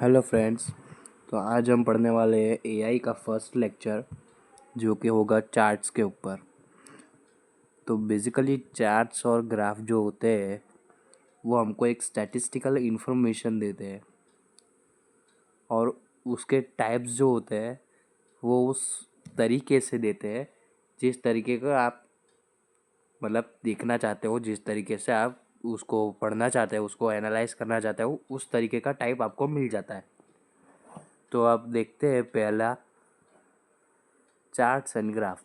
Hello friends. तो आज हम पढ़ने वाले हैं एआई का फर्स्ट लेक्चर, जो कि होगा चार्ट्स के ऊपर। तो बेसिकली चार्ट्स और ग्राफ जो होते हैं वो हमको एक स्टैटिस्टिकल इन्फॉर्मेशन देते हैं, और उसके टाइप्स जो होते हैं वो उस तरीके से देते हैं जिस तरीके का आप मतलब देखना चाहते हो, जिस तरीके से आप उसको पढ़ना चाहते हो, उसको एनालाइज करना चाहते हो, उस तरीके का टाइप आपको मिल जाता है। तो आप देखते हैं पहला, charts and graph.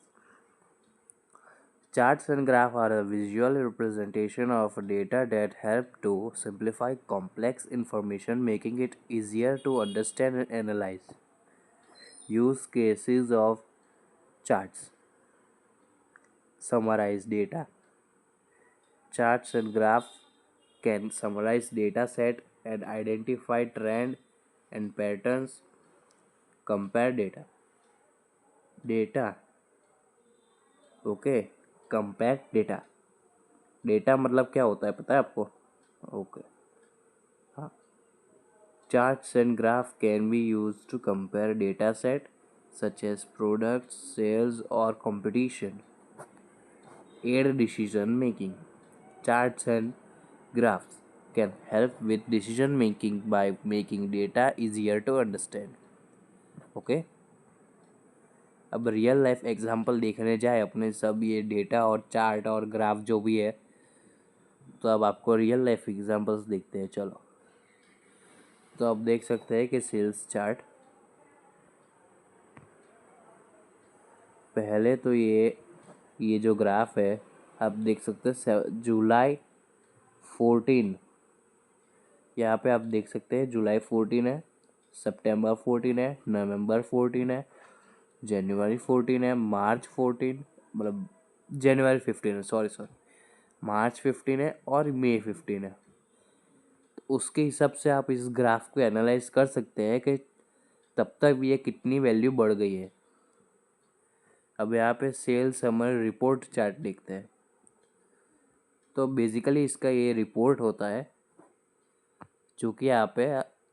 Charts and graph are a visual representation of data that help to simplify complex information, making it easier to understand and analyze. Use cases of charts. Summarize data. Charts and graph can summarize data set and identify trend and patterns. Compare data. Data. Okay. Compact data. Data मतलब क्या होता है पता है आपको? Okay, हाँ। Charts and graph can be use to compare data set such as products, sales और competition, aid decision making. Charts and graphs can help with decision making by making data easier to understand. Okay, अब real life example देखने जाए अपने सब ये data और chart और graph जो भी है, तो अब आपको रियल लाइफ एग्जांपल्स देखते हैं. चलो, तो आप देख सकते हैं कि सेल्स चार्ट, पहले तो ये जो ग्राफ है आप देख सकते हैं जुलाई 14, यहाँ पे आप देख सकते हैं जुलाई 14 है, सितंबर 14 है, नवंबर 14 है, जनवरी 14 है, मार्च 14, मतलब जनवरी 15 है, सॉरी मार्च 15 है और मई 15 है. तो उसके हिसाब से आप इस ग्राफ को एनालाइज कर सकते हैं कि तब तक ये कितनी वैल्यू बढ़ गई है. अब यहाँ पे सेल समर रिपोर्ट चार्ट देखते हैं. तो बेसिकली इसका ये रिपोर्ट होता है जो कि यहाँ पे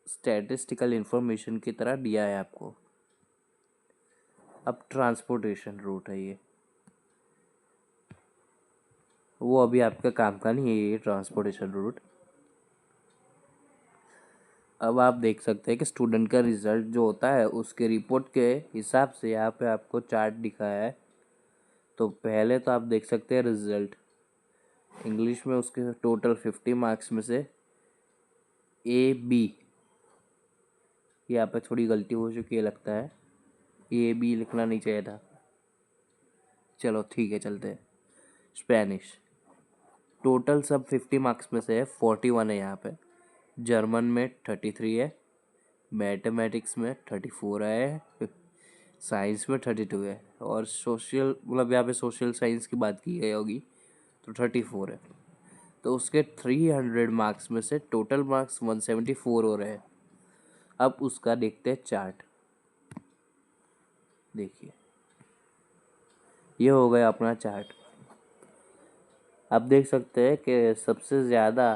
स्टैटिस्टिकल इंफॉर्मेशन की तरह दिया है आपको. अब ट्रांसपोर्टेशन रूट है वो अभी आपका काम का नहीं है ये ट्रांसपोर्टेशन रूट. अब आप देख सकते हैं कि स्टूडेंट का रिजल्ट जो होता है उसके रिपोर्ट के हिसाब से यहाँ पे आपको चार्ट दिखाया है. तो पहले तो आप देख सकते हैं रिजल्ट इंग्लिश में, उसके टोटल 50 मार्क्स में से AB, यहाँ पे थोड़ी गलती हो चुकी है लगता है, AB लिखना नहीं चाहिए था. चलो ठीक है, चलते हैं. स्पेनिश टोटल सब 50 मार्क्स में से 41 है यहाँ पे. जर्मन में 33 है, मैथमेटिक्स में 34 है, साइंस में 32 है, और सोशल मतलब यहाँ पे सोशल साइंस की बात की गई होगी तो 34 है. तो उसके 300 मार्क्स में से टोटल मार्क्स 174 हो रहे हैं. अब उसका देखते हैं चार्ट. देखिए, ये हो गया अपना चार्ट. आप देख सकते हैं कि सबसे ज़्यादा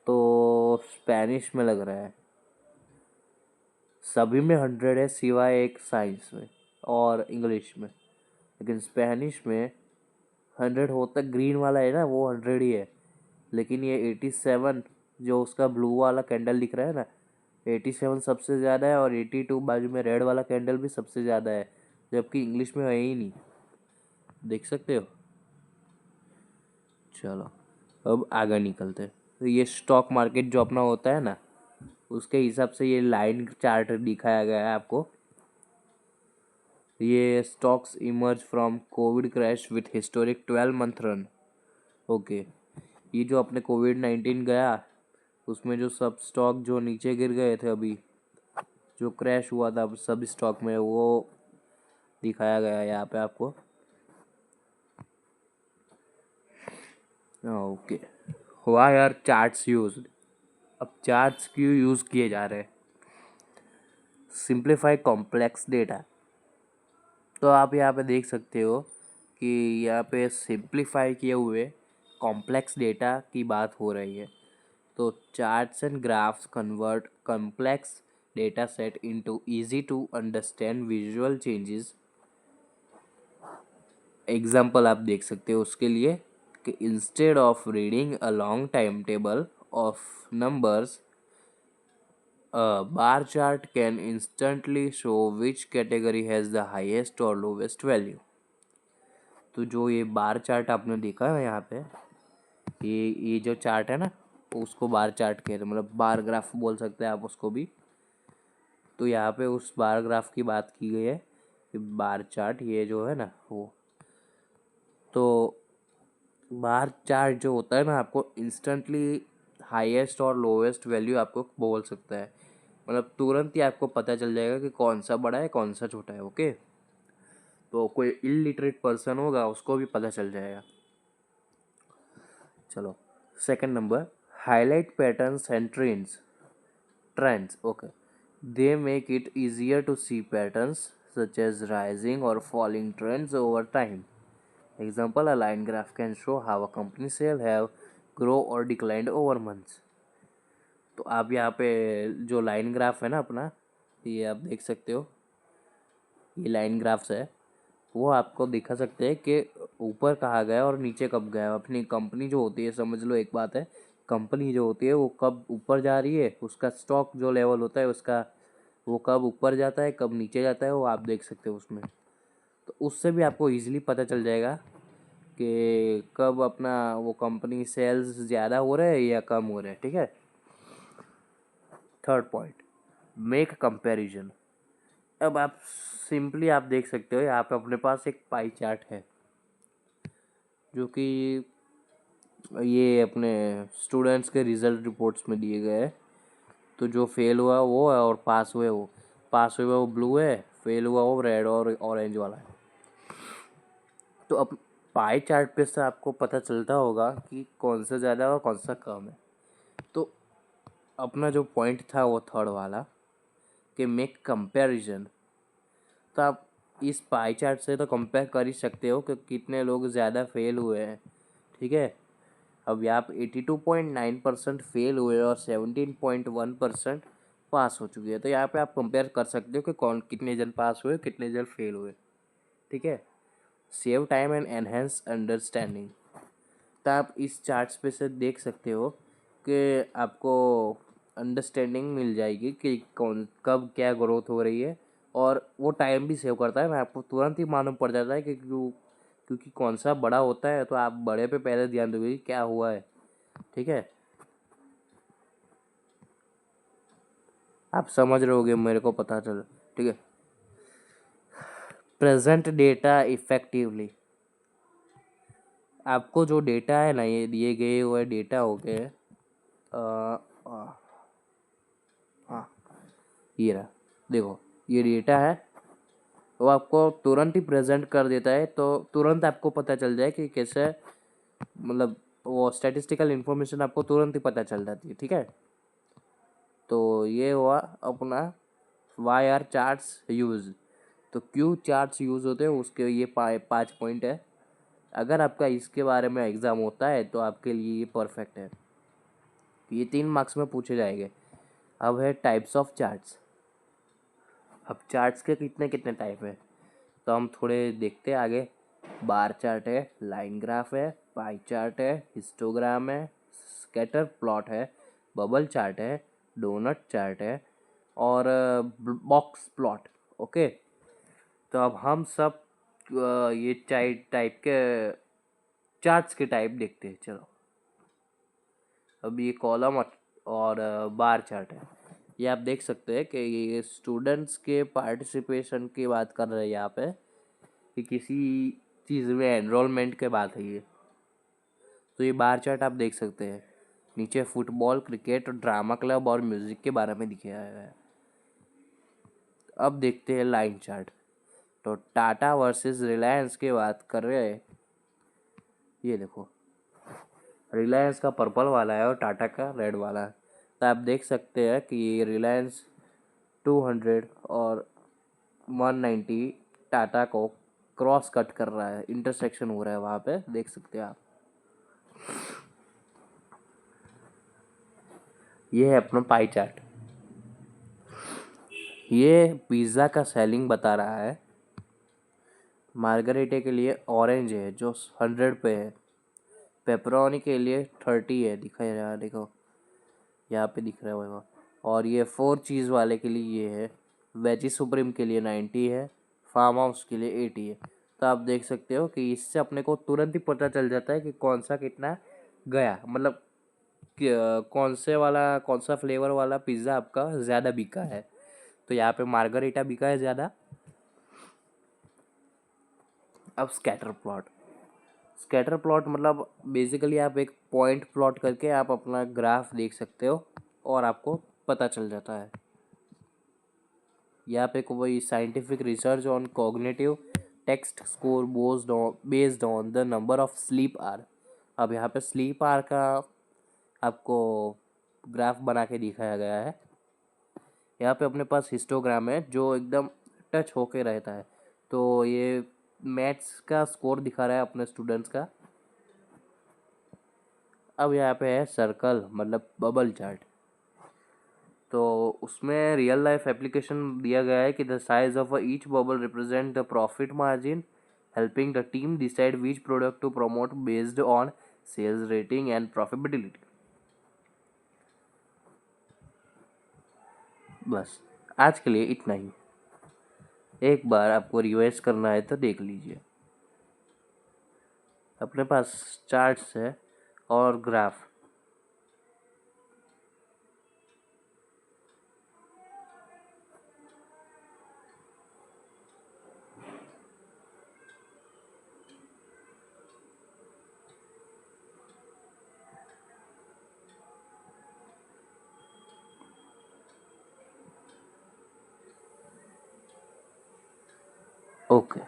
तो स्पेनिश में लग रहा है, सभी में 100 है सिवाय एक साइंस में और इंग्लिश में. लेकिन स्पेनिश में 100 होता, ग्रीन वाला है ना वो 100 ही है. लेकिन ये 87 जो उसका ब्लू वाला कैंडल दिख रहा है ना, 87 सबसे ज़्यादा है, और 82 बाजू में रेड वाला कैंडल भी सबसे ज़्यादा है, जबकि इंग्लिश में है ही नहीं. देख सकते हो. चलो, अब आगे निकलते हैं. तो ये स्टॉक मार्केट जो अपना होता है ना, उसके हिसाब से ये लाइन चार्ट दिखाया गया है आपको. ये stocks emerge from Covid crash with historic 12 month run. Okay, ये जो अपने कोविड-19 गया उसमें जो सब स्टॉक जो नीचे गिर गए थे, अभी जो क्रैश हुआ था सब स्टॉक में, वो दिखाया गया है यहाँ पे आपको. Okay, why are charts used. अब चार्ट्स क्यों यूज़ किए जा रहे हैं? Simplify complex data. तो आप यहाँ पे देख सकते हो कि यहाँ पे सिंप्लीफाई किए हुए कॉम्प्लेक्स डेटा की बात हो रही है. तो charts and graphs convert complex data set into easy to understand visual changes. Example आप देख सकते हो उसके लिए कि instead of reading a long time table of numbers, a bar chart can instantly show which category has the highest or lowest value। तो जो ये बार चार्ट आपने देखा है ना यहाँ पे, ये जो चार्ट है ना, उसको बार चार्ट कहते हैं, मतलब बार ग्राफ बोल सकते हैं आप उसको भी। तो यहाँ पे उस बार ग्राफ की बात की गई है कि बार चार्ट ये जो है ना वो, तो बार चार्ट जो होता है ना आपको इंस्टेंटली हाईएस्ट और लोवेस्ट वैल्यू आपको बोल सकता है, मतलब तुरंत ही आपको पता चल जाएगा कि कौन सा बड़ा है कौन सा छोटा है। ओके, तो कोई इलिटरेट पर्सन होगा उसको भी पता चल जाएगा। चलो second number, highlight patterns and trends. Okay, they make it easier to see patterns such as rising or falling trends over time। Example, a line graph can show how a company sale have grow or declined over months। तो आप यहाँ पे जो line graph है ना अपना, ये आप देख सकते हो, ये लाइन ग्राफ्स है, वो आपको दिखा सकते हैं कि ऊपर कहाँ गया और नीचे कब गया। अपनी कंपनी जो होती है, समझ लो एक बात है, कंपनी जो होती है वो कब ऊपर जा रही है, उसका स्टॉक जो लेवल होता है उसका, वो कब ऊपर जाता है कब नीचे जाता है, वो आप देख सकते हो उसमें। तो उससे भी आपको इजीली पता चल जाएगा कि कब अपना वो कंपनी सेल्स ज़्यादा हो रहा है या कम हो रहा है। ठीक है। Third point, make comparison. अब आप सिंपली आप देख सकते हो यहाँ पे अपने पास एक पाई चार्ट है जो कि ये अपने स्टूडेंट्स के रिजल्ट रिपोर्ट्स में दिए गए हैं। तो जो फेल हुआ वो है और पास हुआ वो ब्लू है, फेल हुआ वो रेड और ऑरेंज वाला है। तो अब पाई चार्ट पे से आपको पता चलता होगा कि कौन सा ज़्यादा और कौन सा कम है। तो अपना जो पॉइंट था वो थर्ड वाला कि मेक कंपैरिजन, तो आप इस पाई चार्ट से तो कंपेयर कर ही सकते हो कि कितने लोग ज़्यादा फेल हुए हैं। ठीक है। अब यहाँ पे 82.9% फेल हुए और 17.1% पास हो चुके हैं। तो यहाँ पे आप कंपेयर कर सकते हो कि कौन कितने जन पास हुए कितने जन फेल हुए। ठीक है। Save time and enhance understanding, तो आप इस चार्ट्स पे से देख सकते हो कि आपको अंडरस्टैंडिंग मिल जाएगी कि कौन कब क्या ग्रोथ हो रही है, और वो टाइम भी सेव करता है। मैं आपको तुरंत ही मालूम पड़ जाता है कि क्योंकि कौन सा बड़ा होता है तो आप बड़े पे पहले ध्यान दोगे कि क्या हुआ है। ठीक है। आप समझ रहे होगे, मेरे को पता चल। ठीक है। प्रेजेंट डेटा इफेक्टिवली, आपको जो डेटा है ना, ये दिए गए हुए डेटा हो गए, हाँ ये रहा, देखो ये डेटा है, वो आपको तुरंत ही प्रेजेंट कर देता है। तो तुरंत आपको पता चल जाए कि कैसे, मतलब वो स्टैटिस्टिकल इन्फॉर्मेशन आपको तुरंत ही पता चल जाती है। ठीक है। तो ये हुआ अपना वाई आर चार्ट्स यूज़। तो क्यों चार्ट्स यूज़ होते हैं उसके ये 5 पॉइंट है। अगर आपका इसके बारे में एग्ज़ाम होता है तो आपके लिए ये परफेक्ट है। ये 3 मार्क्स में पूछे जाएंगे। अब है टाइप्स ऑफ चार्ट्स। अब चार्ट्स के कितने कितने टाइप है तो हम थोड़े देखते हैं आगे। बार चार्ट है, लाइन ग्राफ है, पाई चार्ट है, हिस्टोग्राम है, स्कैटर प्लॉट है, बबल चार्ट है, डोनट चार्ट है और बॉक्स प्लॉट। ओके, तो अब हम सब ये टाइप के चार्ट्स के टाइप देखते हैं। चलो, अब ये कॉलम और बार चार्ट है। ये आप देख सकते हैं कि ये स्टूडेंट्स के पार्टिसिपेशन की बात कर रहे हैं यहाँ पे, कि किसी चीज़ में एनरोलमेंट के बात है ये। तो ये बार चार्ट आप देख सकते हैं। नीचे फुटबॉल, क्रिकेट, ड्रामा क्लब और म्यूज़िक के बारे में दिखाया गया है। अब देखते हैं लाइन चार्ट। तो टाटा वर्सेस रिलायंस की बात कर रहे हैं। ये देखो, रिलायंस का पर्पल वाला है और टाटा का रेड वाला है। तो आप देख सकते हैं कि रिलायंस 200 और 190 टाटा को क्रॉस कट कर रहा है, इंटरसेक्शन हो रहा है वहाँ पे, देख सकते हैं आप। ये है अपना पाई चार्ट। ये पिज़्ज़ा का सेलिंग बता रहा है। मार्गरेटे के लिए ऑरेंज है जो 100 पे है। पेपरोनी के लिए 30 है, दिखाई रहा है, देखो यहाँ पे दिख रहा होगा। और ये 4 चीज़ वाले के लिए ये है। वेजी सुप्रीम के लिए 90 है। फार्म हाउस के लिए 80 है। तो आप देख सकते हो कि इससे अपने को तुरंत ही पता चल जाता है कि कौन सा कितना गया, मतलब कौन सा फ्लेवर वाला पिज़्ज़ा आपका ज़्यादा बिका है। तो यहाँ पे मार्गरीटा बिका है ज़्यादा। अब स्कैटर प्लॉट मतलब बेसिकली आप एक पॉइंट प्लॉट करके आप अपना ग्राफ देख सकते हो और आपको पता चल जाता है। यहाँ पे कोई scientific research on cognitive text score based on the number of sleep hour. अब यहाँ पे स्लीप आर का आपको ग्राफ बना के दिखाया गया है। यहाँ पे अपने पास हिस्टोग्राम है जो एकदम टच होके रहता है। तो ये मैथ्स का स्कोर दिखा रहा है अपने स्टूडेंट्स का। अब यहाँ पे है सर्कल मतलब बबल चार्ट। तो उसमें रियल लाइफ एप्लीकेशन दिया गया है कि the size of each bubble represent the profit margin, helping the team decide which product to promote based on sales rating and profitability. बस आज के लिए इतना ही। एक बार आपको रिवाइज करना है तो देख लीजिए। अपने पास चार्ट्स है और graph. Okay,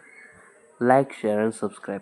like share and subscribe.